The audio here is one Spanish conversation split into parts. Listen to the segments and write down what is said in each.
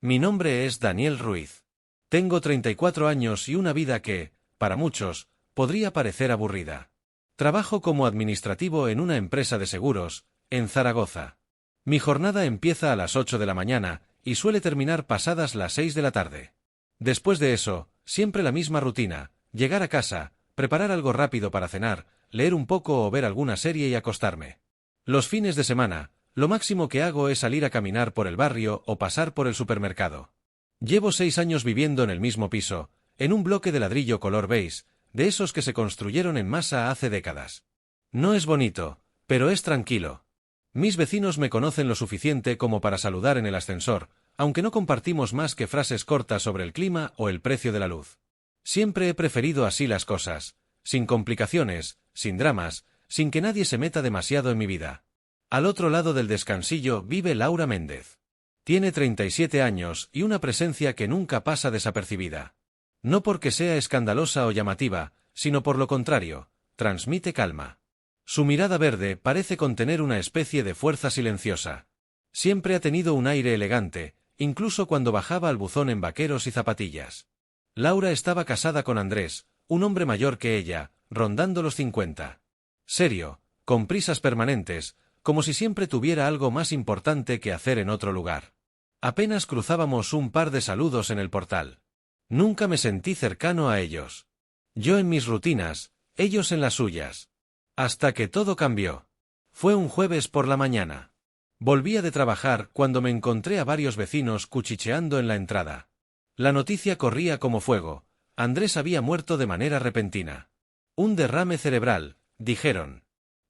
Mi nombre es Daniel Ruiz. Tengo 34 años y una vida que, para muchos, podría parecer aburrida. Trabajo como administrativo en una empresa de seguros, en Zaragoza. Mi jornada empieza a las 8 de la mañana y suele terminar pasadas las 6 de la tarde. Después de eso, siempre la misma rutina: llegar a casa, preparar algo rápido para cenar, leer un poco o ver alguna serie y acostarme. Los fines de semana, lo máximo que hago es salir a caminar por el barrio o pasar por el supermercado. Llevo 6 años viviendo en el mismo piso, en un bloque de ladrillo color beige, de esos que se construyeron en masa hace décadas. No es bonito, pero es tranquilo. Mis vecinos me conocen lo suficiente como para saludar en el ascensor, aunque no compartimos más que frases cortas sobre el clima o el precio de la luz. Siempre he preferido así las cosas, sin complicaciones, sin dramas, sin que nadie se meta demasiado en mi vida. Al otro lado del descansillo vive Laura Méndez. Tiene 37 años y una presencia que nunca pasa desapercibida. No porque sea escandalosa o llamativa, sino por lo contrario, transmite calma. Su mirada verde parece contener una especie de fuerza silenciosa. Siempre ha tenido un aire elegante, incluso cuando bajaba al buzón en vaqueros y zapatillas. Laura estaba casada con Andrés, un hombre mayor que ella, rondando los 50. Serio, con prisas permanentes, como si siempre tuviera algo más importante que hacer en otro lugar. Apenas cruzábamos un par de saludos en el portal. Nunca me sentí cercano a ellos. Yo en mis rutinas, ellos en las suyas. Hasta que todo cambió. Fue un jueves por la mañana. Volvía de trabajar cuando me encontré a varios vecinos cuchicheando en la entrada. La noticia corría como fuego: Andrés había muerto de manera repentina. Un derrame cerebral, dijeron.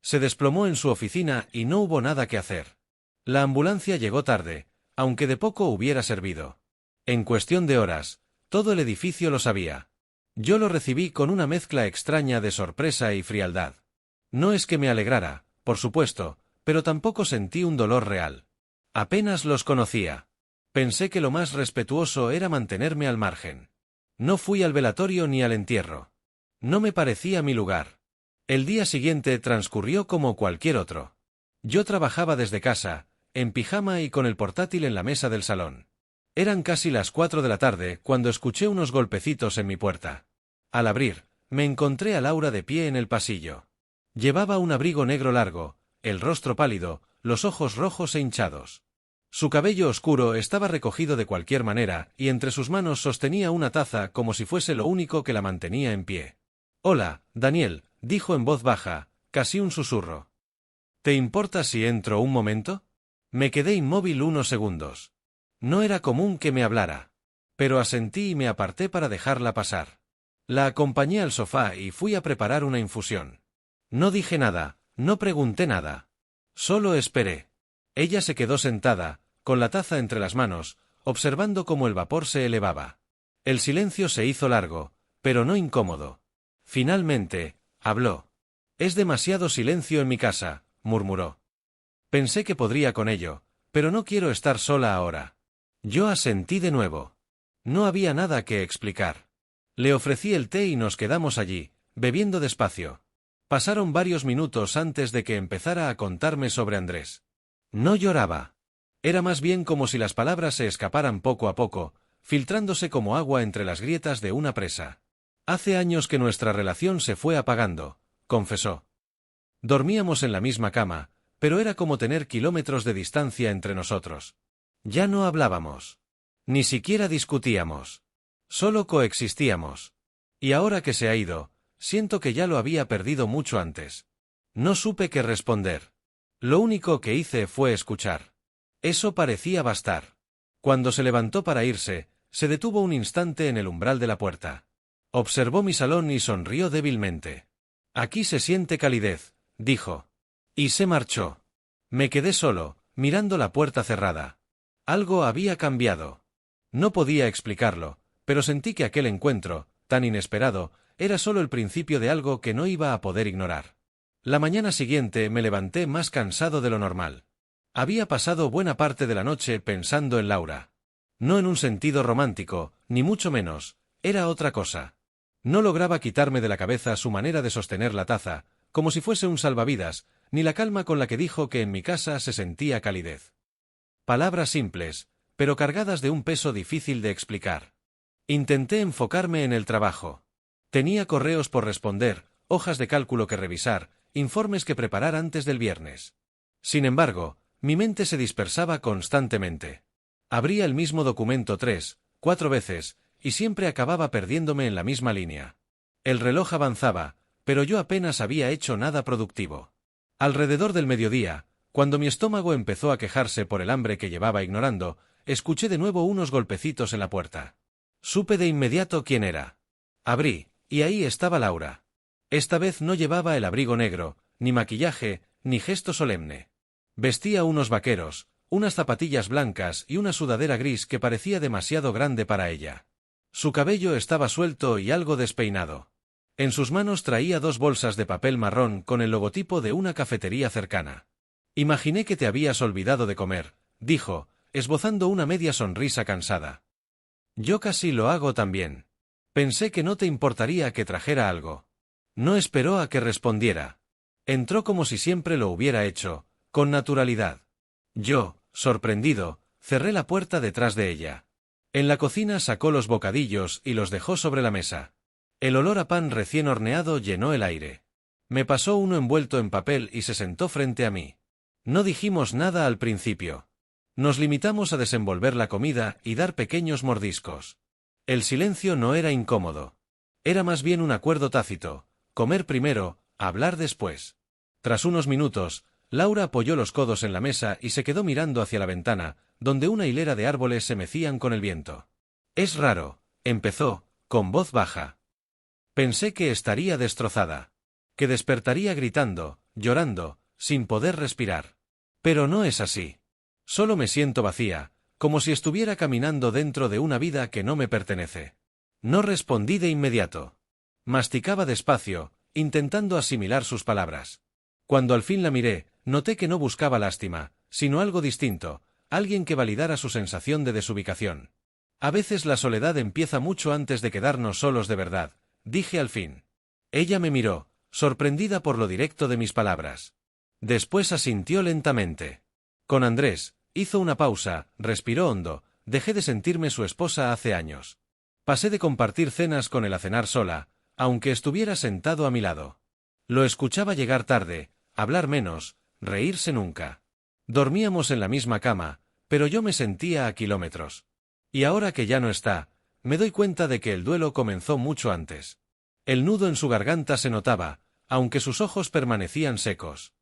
Se desplomó en su oficina y no hubo nada que hacer. La ambulancia llegó tarde, aunque de poco hubiera servido. En cuestión de horas, todo el edificio lo sabía. Yo lo recibí con una mezcla extraña de sorpresa y frialdad. No es que me alegrara, por supuesto, pero tampoco sentí un dolor real. Apenas los conocía. Pensé que lo más respetuoso era mantenerme al margen. No fui al velatorio ni al entierro. No me parecía mi lugar. El día siguiente transcurrió como cualquier otro. Yo trabajaba desde casa, en pijama y con el portátil en la mesa del salón. Eran casi las 4 de la tarde cuando escuché unos golpecitos en mi puerta. Al abrir, me encontré a Laura de pie en el pasillo. Llevaba un abrigo negro largo, el rostro pálido, los ojos rojos e hinchados. Su cabello oscuro estaba recogido de cualquier manera y entre sus manos sostenía una taza como si fuese lo único que la mantenía en pie. «Hola, Daniel», dijo en voz baja, casi un susurro. «¿Te importa si entro un momento?» Me quedé inmóvil unos segundos. No era común que me hablara. Pero asentí y me aparté para dejarla pasar. La acompañé al sofá y fui a preparar una infusión. No dije nada, no pregunté nada. Solo esperé. Ella se quedó sentada, con la taza entre las manos, observando cómo el vapor se elevaba. El silencio se hizo largo, pero no incómodo. Finalmente, habló. «Es demasiado silencio en mi casa», murmuró. Pensé que podría con ello, pero no quiero estar sola ahora. Yo asentí de nuevo. No había nada que explicar. Le ofrecí el té y nos quedamos allí, bebiendo despacio. Pasaron varios minutos antes de que empezara a contarme sobre Andrés. No lloraba. Era más bien como si las palabras se escaparan poco a poco, filtrándose como agua entre las grietas de una presa. «Hace años que nuestra relación se fue apagando», confesó. Dormíamos en la misma cama, pero era como tener kilómetros de distancia entre nosotros. Ya no hablábamos. Ni siquiera discutíamos. Solo coexistíamos. Y ahora que se ha ido, siento que ya lo había perdido mucho antes. No supe qué responder. Lo único que hice fue escuchar. Eso parecía bastar. Cuando se levantó para irse, se detuvo un instante en el umbral de la puerta. Observó mi salón y sonrió débilmente. «Aquí se siente calidez», dijo. Y se marchó. Me quedé solo, mirando la puerta cerrada. Algo había cambiado. No podía explicarlo, pero sentí que aquel encuentro, tan inesperado, era solo el principio de algo que no iba a poder ignorar. La mañana siguiente me levanté más cansado de lo normal. Había pasado buena parte de la noche pensando en Laura. No en un sentido romántico, ni mucho menos, era otra cosa. No lograba quitarme de la cabeza su manera de sostener la taza, como si fuese un salvavidas, ni la calma con la que dijo que en mi casa se sentía calidez. Palabras simples, pero cargadas de un peso difícil de explicar. Intenté enfocarme en el trabajo. Tenía correos por responder, hojas de cálculo que revisar, informes que preparar antes del viernes. Sin embargo, mi mente se dispersaba constantemente. Abría el mismo documento 3, 4 veces, y siempre acababa perdiéndome en la misma línea. El reloj avanzaba, pero yo apenas había hecho nada productivo. Alrededor del mediodía, cuando mi estómago empezó a quejarse por el hambre que llevaba ignorando, escuché de nuevo unos golpecitos en la puerta. Supe de inmediato quién era. Abrí, y ahí estaba Laura. Esta vez no llevaba el abrigo negro, ni maquillaje, ni gesto solemne. Vestía unos vaqueros, unas zapatillas blancas y una sudadera gris que parecía demasiado grande para ella. Su cabello estaba suelto y algo despeinado. En sus manos traía 2 bolsas de papel marrón con el logotipo de una cafetería cercana. Imaginé que te habías olvidado de comer, dijo, esbozando una media sonrisa cansada. Yo casi lo hago también. Pensé que no te importaría que trajera algo. No esperó a que respondiera. Entró como si siempre lo hubiera hecho, con naturalidad. Yo, sorprendido, cerré la puerta detrás de ella. En la cocina sacó los bocadillos y los dejó sobre la mesa. El olor a pan recién horneado llenó el aire. Me pasó uno envuelto en papel y se sentó frente a mí. No dijimos nada al principio. Nos limitamos a desenvolver la comida y dar pequeños mordiscos. El silencio no era incómodo. Era más bien un acuerdo tácito, comer primero, hablar después. Tras unos minutos, Laura apoyó los codos en la mesa y se quedó mirando hacia la ventana, donde una hilera de árboles se mecían con el viento. Es raro, empezó, con voz baja. Pensé que estaría destrozada. Que despertaría gritando, llorando, sin poder respirar. Pero no es así. Solo me siento vacía, como si estuviera caminando dentro de una vida que no me pertenece. No respondí de inmediato. Masticaba despacio, intentando asimilar sus palabras. Cuando al fin la miré, noté que no buscaba lástima, sino algo distinto, alguien que validara su sensación de desubicación. A veces la soledad empieza mucho antes de quedarnos solos de verdad, dije al fin. Ella me miró, sorprendida por lo directo de mis palabras. Después asintió lentamente. Con Andrés, hizo una pausa, respiró hondo, dejé de sentirme su esposa hace años. Pasé de compartir cenas con él a cenar sola, aunque estuviera sentado a mi lado. Lo escuchaba llegar tarde, hablar menos, reírse nunca. Dormíamos en la misma cama, pero yo me sentía a kilómetros. Y ahora que ya no está, me doy cuenta de que el duelo comenzó mucho antes. El nudo en su garganta se notaba, aunque sus ojos permanecían secos.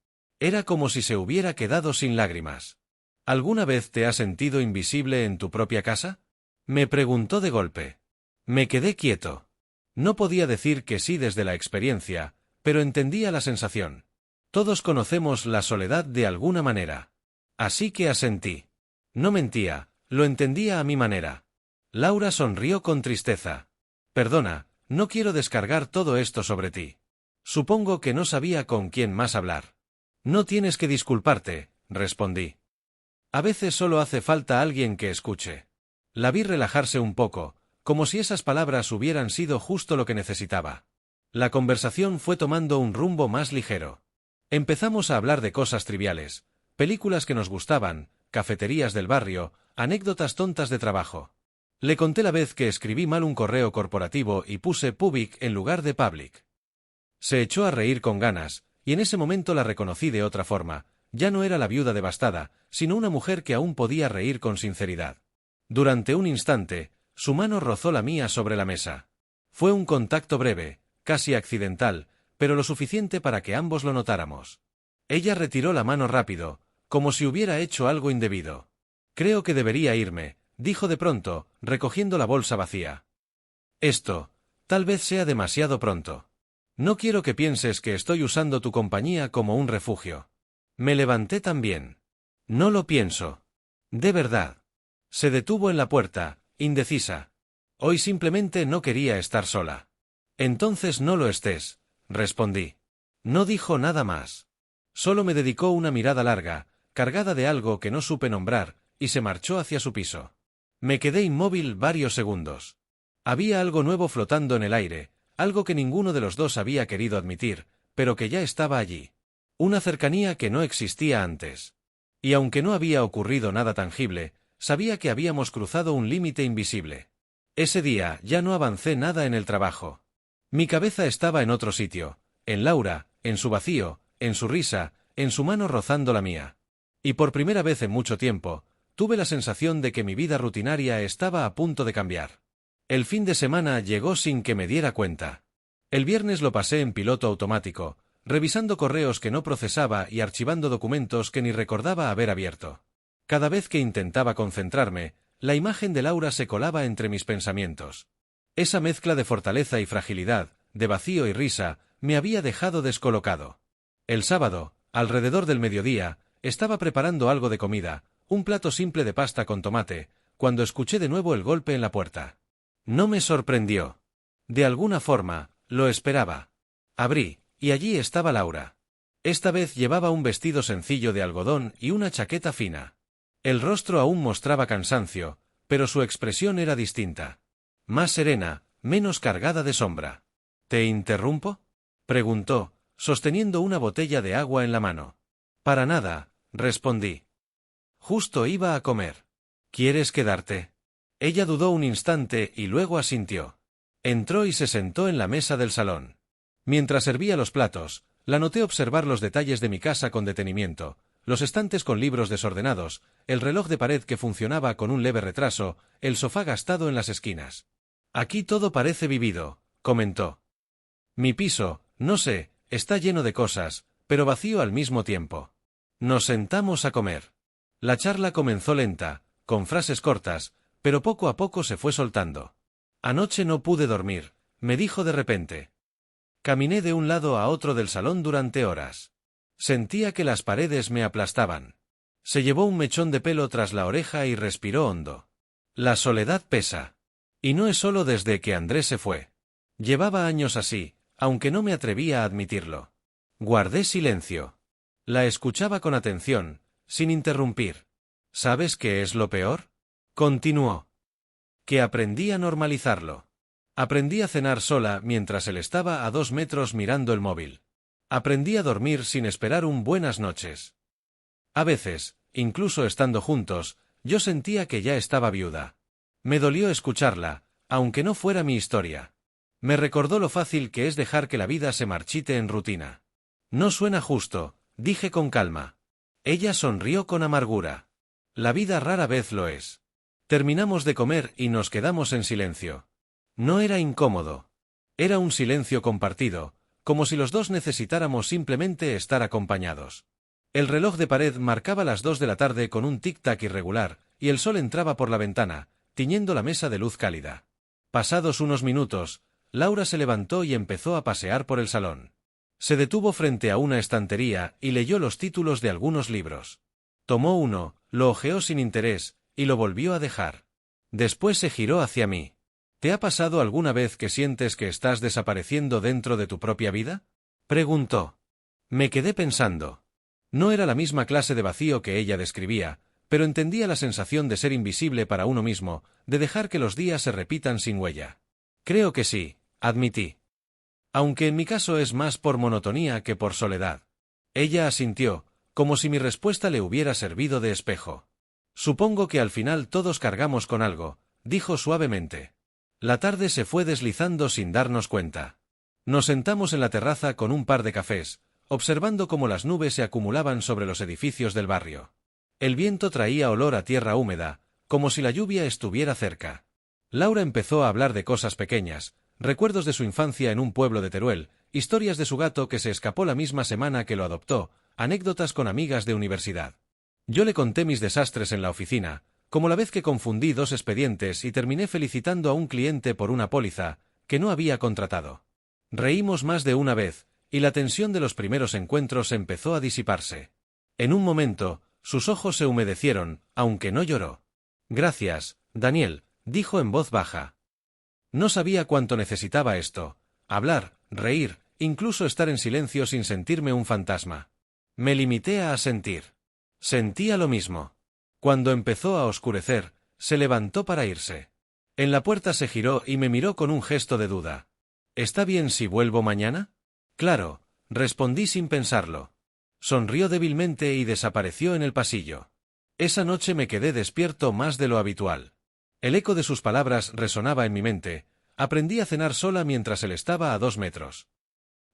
Era como si se hubiera quedado sin lágrimas. ¿Alguna vez te has sentido invisible en tu propia casa? Me preguntó de golpe. Me quedé quieto. No podía decir que sí desde la experiencia, pero entendía la sensación. Todos conocemos la soledad de alguna manera. Así que asentí. No mentía, lo entendía a mi manera. Laura sonrió con tristeza. Perdona, no quiero descargar todo esto sobre ti. Supongo que no sabía con quién más hablar. No tienes que disculparte, respondí. A veces solo hace falta alguien que escuche. La vi relajarse un poco, como si esas palabras hubieran sido justo lo que necesitaba. La conversación fue tomando un rumbo más ligero. Empezamos a hablar de cosas triviales, películas que nos gustaban, cafeterías del barrio, anécdotas tontas de trabajo. Le conté la vez que escribí mal un correo corporativo y puse public en lugar de public. Se echó a reír con ganas, y en ese momento la reconocí de otra forma. Ya no era la viuda devastada, sino una mujer que aún podía reír con sinceridad. Durante un instante, su mano rozó la mía sobre la mesa. Fue un contacto breve, casi accidental, pero lo suficiente para que ambos lo notáramos. Ella retiró la mano rápido, como si hubiera hecho algo indebido. Creo que debería irme, dijo de pronto, recogiendo la bolsa vacía. Esto, tal vez sea demasiado pronto. No quiero que pienses que estoy usando tu compañía como un refugio. Me levanté también. No lo pienso. De verdad. Se detuvo en la puerta, indecisa. Hoy simplemente no quería estar sola. Entonces no lo estés, respondí. No dijo nada más. Solo me dedicó una mirada larga, cargada de algo que no supe nombrar, y se marchó hacia su piso. Me quedé inmóvil varios segundos. Había algo nuevo flotando en el aire, algo que ninguno de los dos había querido admitir, pero que ya estaba allí. Una cercanía que no existía antes. Y aunque no había ocurrido nada tangible, sabía que habíamos cruzado un límite invisible. Ese día ya no avancé nada en el trabajo. Mi cabeza estaba en otro sitio, en Laura, en su vacío, en su risa, en su mano rozando la mía. Y por primera vez en mucho tiempo, tuve la sensación de que mi vida rutinaria estaba a punto de cambiar. El fin de semana llegó sin que me diera cuenta. El viernes lo pasé en piloto automático, revisando correos que no procesaba y archivando documentos que ni recordaba haber abierto. Cada vez que intentaba concentrarme, la imagen de Laura se colaba entre mis pensamientos. Esa mezcla de fortaleza y fragilidad, de vacío y risa, me había dejado descolocado. El sábado, alrededor del mediodía, estaba preparando algo de comida, un plato simple de pasta con tomate, cuando escuché de nuevo el golpe en la puerta. No me sorprendió. De alguna forma, lo esperaba. Abrí, y allí estaba Laura. Esta vez llevaba un vestido sencillo de algodón y una chaqueta fina. El rostro aún mostraba cansancio, pero su expresión era distinta. Más serena, menos cargada de sombra. ¿Te interrumpo?, preguntó, sosteniendo una botella de agua en la mano. Para nada, respondí. Justo iba a comer. ¿Quieres quedarte? Ella dudó un instante y luego asintió. Entró y se sentó en la mesa del salón. Mientras servía los platos, la noté observar los detalles de mi casa con detenimiento, los estantes con libros desordenados, el reloj de pared que funcionaba con un leve retraso, el sofá gastado en las esquinas. Aquí todo parece vivido, comentó. Mi piso, no sé, está lleno de cosas, pero vacío al mismo tiempo. Nos sentamos a comer. La charla comenzó lenta, con frases cortas, pero poco a poco se fue soltando. Anoche no pude dormir, me dijo de repente. Caminé de un lado a otro del salón durante horas. Sentía que las paredes me aplastaban. Se llevó un mechón de pelo tras la oreja y respiró hondo. La soledad pesa. Y no es solo desde que Andrés se fue. Llevaba años así, aunque no me atrevía a admitirlo. Guardé silencio. La escuchaba con atención, sin interrumpir. ¿Sabes qué es lo peor?, continuó. Que aprendí a normalizarlo. Aprendí a cenar sola mientras él estaba a 2 metros mirando el móvil. Aprendí a dormir sin esperar un buenas noches. A veces, incluso estando juntos, yo sentía que ya estaba viuda. Me dolió escucharla, aunque no fuera mi historia. Me recordó lo fácil que es dejar que la vida se marchite en rutina. No suena justo, dije con calma. Ella sonrió con amargura. La vida rara vez lo es. Terminamos de comer y nos quedamos en silencio. No era incómodo. Era un silencio compartido, como si los dos necesitáramos simplemente estar acompañados. El reloj de pared marcaba las 2 de la tarde con un tic-tac irregular, y el sol entraba por la ventana, tiñendo la mesa de luz cálida. Pasados unos minutos, Laura se levantó y empezó a pasear por el salón. Se detuvo frente a una estantería y leyó los títulos de algunos libros. Tomó uno, lo hojeó sin interés, y lo volvió a dejar. Después se giró hacia mí. ¿Te ha pasado alguna vez que sientes que estás desapareciendo dentro de tu propia vida?, preguntó. Me quedé pensando. No era la misma clase de vacío que ella describía, pero entendía la sensación de ser invisible para uno mismo, de dejar que los días se repitan sin huella. Creo que sí, admití. Aunque en mi caso es más por monotonía que por soledad. Ella asintió, como si mi respuesta le hubiera servido de espejo. Supongo que al final todos cargamos con algo, dijo suavemente. La tarde se fue deslizando sin darnos cuenta. Nos sentamos en la terraza con un par de cafés, observando cómo las nubes se acumulaban sobre los edificios del barrio. El viento traía olor a tierra húmeda, como si la lluvia estuviera cerca. Laura empezó a hablar de cosas pequeñas, recuerdos de su infancia en un pueblo de Teruel, historias de su gato que se escapó la misma semana que lo adoptó, anécdotas con amigas de universidad. Yo le conté mis desastres en la oficina, como la vez que confundí 2 expedientes y terminé felicitando a un cliente por una póliza que no había contratado. Reímos más de una vez, y la tensión de los primeros encuentros empezó a disiparse. En un momento, sus ojos se humedecieron, aunque no lloró. Gracias, Daniel, dijo en voz baja. No sabía cuánto necesitaba esto: hablar, reír, incluso estar en silencio sin sentirme un fantasma. Me limité a asentir. Sentía lo mismo. Cuando empezó a oscurecer, se levantó para irse. En la puerta se giró y me miró con un gesto de duda. ¿Está bien si vuelvo mañana? Claro, respondí sin pensarlo. Sonrió débilmente y desapareció en el pasillo. Esa noche me quedé despierto más de lo habitual. El eco de sus palabras resonaba en mi mente. Aprendí a cenar sola mientras él estaba a 2 metros.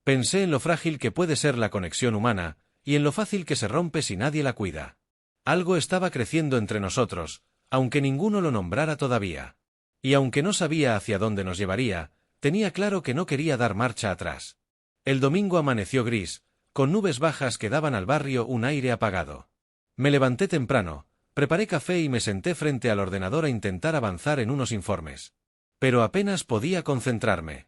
Pensé en lo frágil que puede ser la conexión humana, y en lo fácil que se rompe si nadie la cuida. Algo estaba creciendo entre nosotros, aunque ninguno lo nombrara todavía. Y aunque no sabía hacia dónde nos llevaría, tenía claro que no quería dar marcha atrás. El domingo amaneció gris, con nubes bajas que daban al barrio un aire apagado. Me levanté temprano, preparé café y me senté frente al ordenador a intentar avanzar en unos informes. Pero apenas podía concentrarme.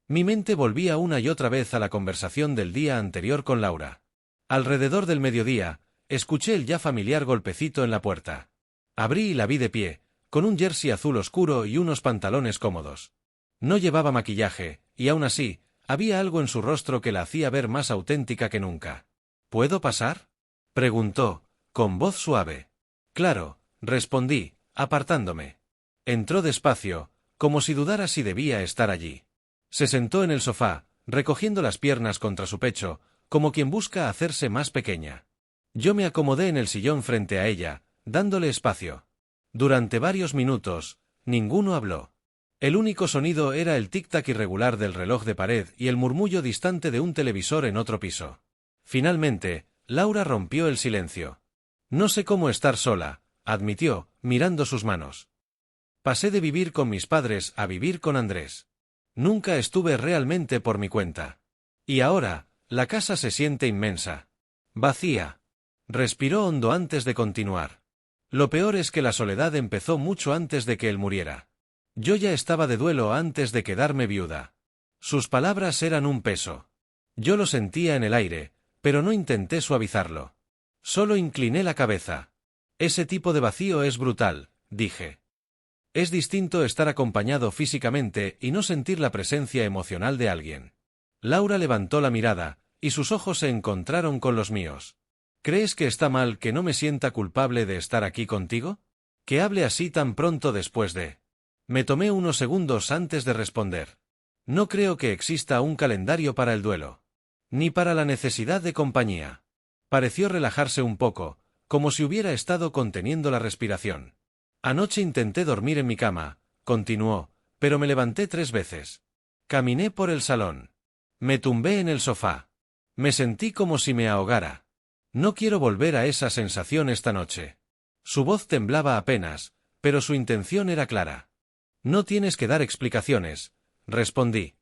Mi mente volvía una y otra vez a la conversación del día anterior con Laura. Alrededor del mediodía, escuché el ya familiar golpecito en la puerta. Abrí y la vi de pie, con un jersey azul oscuro y unos pantalones cómodos. No llevaba maquillaje, y aún así, había algo en su rostro que la hacía ver más auténtica que nunca. ¿Puedo pasar?, preguntó, con voz suave. Claro, respondí, apartándome. Entró despacio, como si dudara si debía estar allí. Se sentó en el sofá, recogiendo las piernas contra su pecho, como quien busca hacerse más pequeña. Yo me acomodé en el sillón frente a ella, dándole espacio. Durante varios minutos, ninguno habló. El único sonido era el tic-tac irregular del reloj de pared y el murmullo distante de un televisor en otro piso. Finalmente, Laura rompió el silencio. No sé cómo estar sola, admitió, mirando sus manos. Pasé de vivir con mis padres a vivir con Andrés. Nunca estuve realmente por mi cuenta. Y ahora, la casa se siente inmensa. Vacía. Respiró hondo antes de continuar. Lo peor es que la soledad empezó mucho antes de que él muriera. Yo ya estaba de duelo antes de quedarme viuda. Sus palabras eran un peso. Yo lo sentía en el aire, pero no intenté suavizarlo. Solo incliné la cabeza. Ese tipo de vacío es brutal, dije. Es distinto estar acompañado físicamente y no sentir la presencia emocional de alguien. Laura levantó la mirada, y sus ojos se encontraron con los míos. ¿Crees que está mal que no me sienta culpable de estar aquí contigo? Que hable así tan pronto después de... Me tomé unos segundos antes de responder. No creo que exista un calendario para el duelo. Ni para la necesidad de compañía. Pareció relajarse un poco, como si hubiera estado conteniendo la respiración. Anoche intenté dormir en mi cama, continuó, pero me levanté 3 veces. Caminé por el salón. Me tumbé en el sofá. Me sentí como si me ahogara. No quiero volver a esa sensación esta noche. Su voz temblaba apenas, pero su intención era clara. No tienes que dar explicaciones, respondí.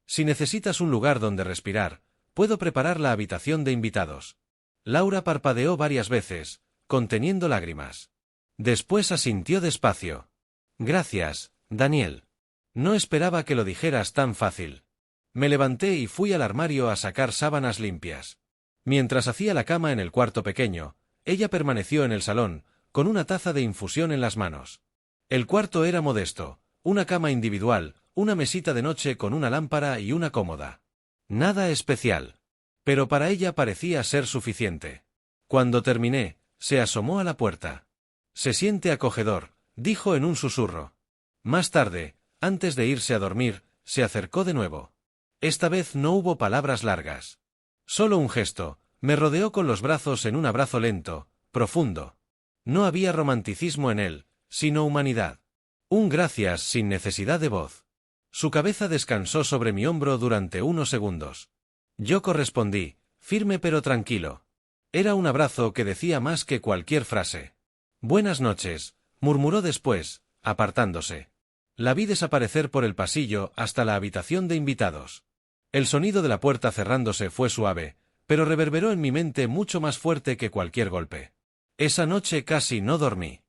Si necesitas un lugar donde respirar, puedo preparar la habitación de invitados. Laura parpadeó varias veces, conteniendo lágrimas. Después asintió despacio. Gracias, Daniel. No esperaba que lo dijeras tan fácil. Me levanté y fui al armario a sacar sábanas limpias. Mientras hacía la cama en el cuarto pequeño, ella permaneció en el salón, con una taza de infusión en las manos. El cuarto era modesto, una cama individual, una mesita de noche con una lámpara y una cómoda. Nada especial. Pero para ella parecía ser suficiente. Cuando terminé, se asomó a la puerta. Se siente acogedor, dijo en un susurro. Más tarde, antes de irse a dormir, se acercó de nuevo. Esta vez no hubo palabras largas. Solo un gesto, me rodeó con los brazos en un abrazo lento, profundo. No había romanticismo en él, sino humanidad. Un gracias sin necesidad de voz. Su cabeza descansó sobre mi hombro durante unos segundos. Yo correspondí, firme pero tranquilo. Era un abrazo que decía más que cualquier frase. Buenas noches, murmuró después, apartándose. La vi desaparecer por el pasillo hasta la habitación de invitados. El sonido de la puerta cerrándose fue suave, pero reverberó en mi mente mucho más fuerte que cualquier golpe. Esa noche casi no dormí.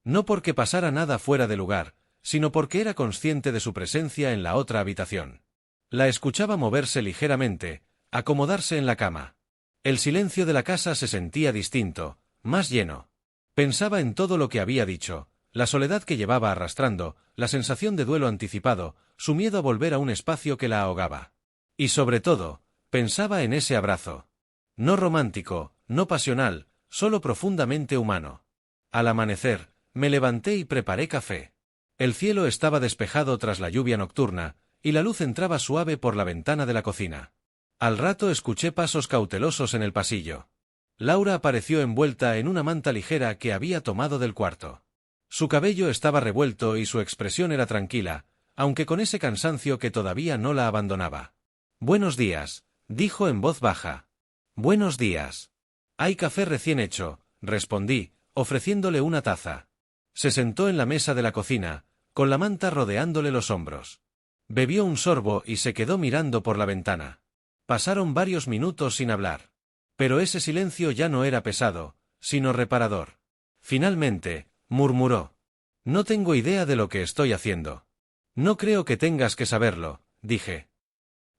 No porque pasara nada fuera de lugar, sino porque era consciente de su presencia en la otra habitación. La escuchaba moverse ligeramente, acomodarse en la cama. El silencio de la casa se sentía distinto, más lleno. Pensaba en todo lo que había dicho, la soledad que llevaba arrastrando, la sensación de duelo anticipado, su miedo a volver a un espacio que la ahogaba. Y sobre todo, pensaba en ese abrazo. No romántico, no pasional, solo profundamente humano. Al amanecer, me levanté y preparé café. El cielo estaba despejado tras la lluvia nocturna, y la luz entraba suave por la ventana de la cocina. Al rato escuché pasos cautelosos en el pasillo. Laura apareció envuelta en una manta ligera que había tomado del cuarto. Su cabello estaba revuelto y su expresión era tranquila, aunque con ese cansancio que todavía no la abandonaba. «Buenos días», dijo en voz baja. «Buenos días. Hay café recién hecho», respondí, ofreciéndole una taza. Se sentó en la mesa de la cocina, con la manta rodeándole los hombros. Bebió un sorbo y se quedó mirando por la ventana. Pasaron varios minutos sin hablar. Pero ese silencio ya no era pesado, sino reparador. Finalmente, murmuró. «No tengo idea de lo que estoy haciendo». «No creo que tengas que saberlo», dije.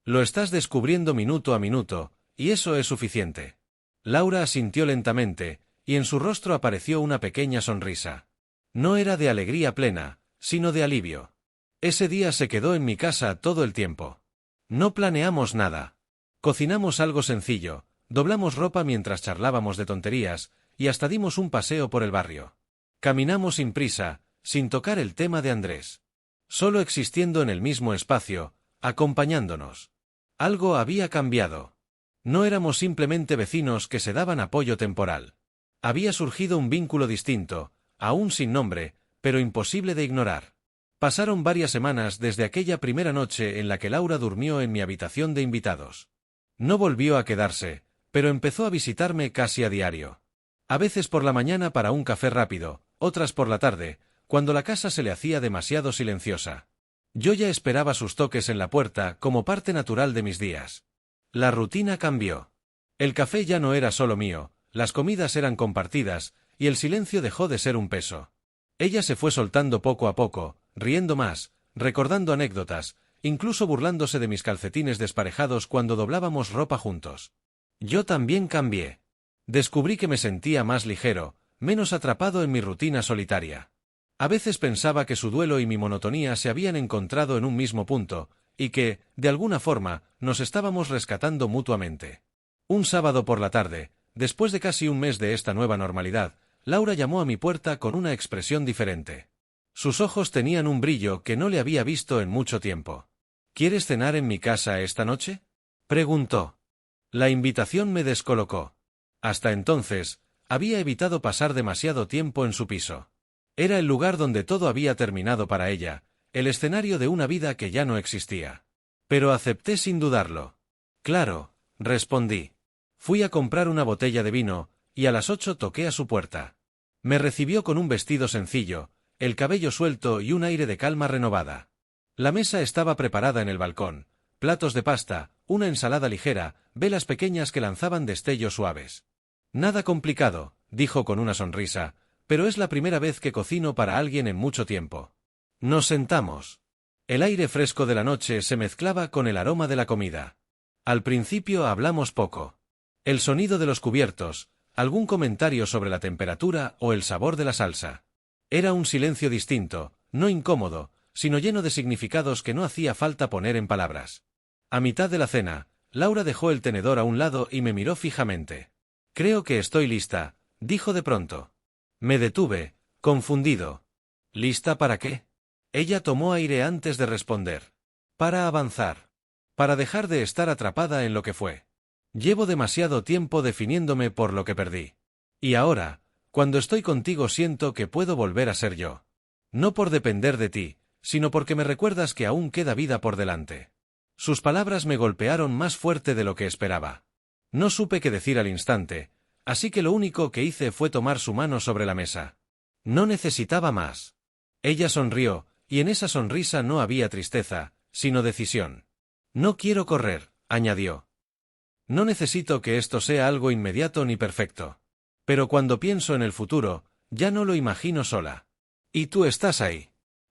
«Lo estás descubriendo minuto a minuto, y eso es suficiente». Laura asintió lentamente, y en su rostro apareció una pequeña sonrisa. No era de alegría plena, sino de alivio. Ese día se quedó en mi casa todo el tiempo. No planeamos nada. Cocinamos algo sencillo, doblamos ropa mientras charlábamos de tonterías, y hasta dimos un paseo por el barrio. Caminamos sin prisa, sin tocar el tema de Andrés. Solo existiendo en el mismo espacio, acompañándonos. Algo había cambiado. No éramos simplemente vecinos que se daban apoyo temporal. Había surgido un vínculo distinto, aún sin nombre, pero imposible de ignorar. Pasaron varias semanas desde aquella primera noche en la que Laura durmió en mi habitación de invitados. No volvió a quedarse, pero empezó a visitarme casi a diario. A veces por la mañana para un café rápido, otras por la tarde, cuando la casa se le hacía demasiado silenciosa. Yo ya esperaba sus toques en la puerta como parte natural de mis días. La rutina cambió. El café ya no era solo mío, las comidas eran compartidas, y el silencio dejó de ser un peso. Ella se fue soltando poco a poco, riendo más, recordando anécdotas, incluso burlándose de mis calcetines desparejados cuando doblábamos ropa juntos. Yo también cambié. Descubrí que me sentía más ligero, menos atrapado en mi rutina solitaria. A veces pensaba que su duelo y mi monotonía se habían encontrado en un mismo punto, y que, de alguna forma, nos estábamos rescatando mutuamente. Un sábado por la tarde, después de casi un mes de esta nueva normalidad, Laura llamó a mi puerta con una expresión diferente. Sus ojos tenían un brillo que no le había visto en mucho tiempo. «¿Quieres cenar en mi casa esta noche?», preguntó. La invitación me descolocó. Hasta entonces, había evitado pasar demasiado tiempo en su piso. Era el lugar donde todo había terminado para ella, el escenario de una vida que ya no existía. Pero acepté sin dudarlo. «Claro», respondí. Fui a comprar una botella de vino, y a las 8 toqué a su puerta. Me recibió con un vestido sencillo, el cabello suelto y un aire de calma renovada. La mesa estaba preparada en el balcón, platos de pasta, una ensalada ligera, velas pequeñas que lanzaban destellos suaves. «Nada complicado», dijo con una sonrisa, «pero es la primera vez que cocino para alguien en mucho tiempo». Nos sentamos. El aire fresco de la noche se mezclaba con el aroma de la comida. Al principio hablamos poco. El sonido de los cubiertos, algún comentario sobre la temperatura o el sabor de la salsa. Era un silencio distinto, no incómodo, sino lleno de significados que no hacía falta poner en palabras. A mitad de la cena, Laura dejó el tenedor a un lado y me miró fijamente. «Creo que estoy lista», dijo de pronto. Me detuve, confundido. «¿Lista para qué?». Ella tomó aire antes de responder. «Para avanzar. Para dejar de estar atrapada en lo que fue. Llevo demasiado tiempo definiéndome por lo que perdí. Y ahora, cuando estoy contigo siento que puedo volver a ser yo. No por depender de ti, sino porque me recuerdas que aún queda vida por delante». Sus palabras me golpearon más fuerte de lo que esperaba. No supe qué decir al instante, así que lo único que hice fue tomar su mano sobre la mesa. No necesitaba más. Ella sonrió, y en esa sonrisa no había tristeza, sino decisión. «No quiero correr», añadió. «No necesito que esto sea algo inmediato ni perfecto. Pero cuando pienso en el futuro, ya no lo imagino sola. Y tú estás ahí».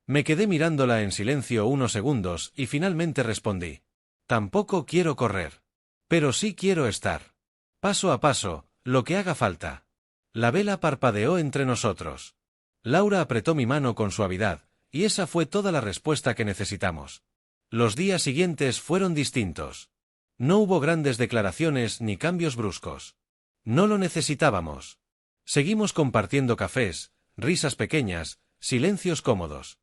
Me quedé mirándola en silencio unos segundos y finalmente respondí. «Tampoco quiero correr. Pero sí quiero estar. Paso a paso, lo que haga falta». La vela parpadeó entre nosotros. Laura apretó mi mano con suavidad, y esa fue toda la respuesta que necesitamos. Los días siguientes fueron distintos. No hubo grandes declaraciones ni cambios bruscos. No lo necesitábamos. Seguimos compartiendo cafés, risas pequeñas, silencios cómodos.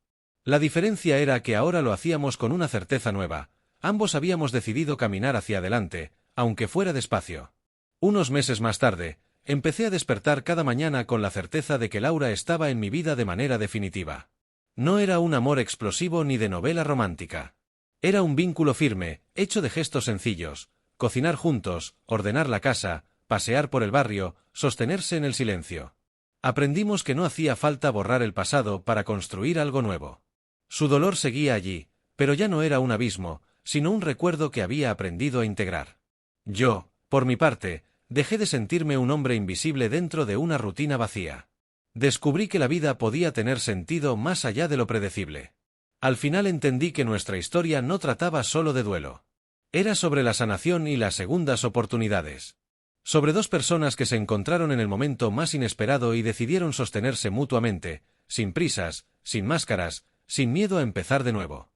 La diferencia era que ahora lo hacíamos con una certeza nueva. Ambos habíamos decidido caminar hacia adelante, aunque fuera despacio. Unos meses más tarde, empecé a despertar cada mañana con la certeza de que Laura estaba en mi vida de manera definitiva. No era un amor explosivo ni de novela romántica. Era un vínculo firme, hecho de gestos sencillos: cocinar juntos, ordenar la casa, pasear por el barrio, sostenerse en el silencio. Aprendimos que no hacía falta borrar el pasado para construir algo nuevo. Su dolor seguía allí, pero ya no era un abismo, sino un recuerdo que había aprendido a integrar. Yo, por mi parte, dejé de sentirme un hombre invisible dentro de una rutina vacía. Descubrí que la vida podía tener sentido más allá de lo predecible. Al final entendí que nuestra historia no trataba solo de duelo. Era sobre la sanación y las segundas oportunidades. Sobre dos personas que se encontraron en el momento más inesperado y decidieron sostenerse mutuamente, sin prisas, sin máscaras, sin miedo a empezar de nuevo.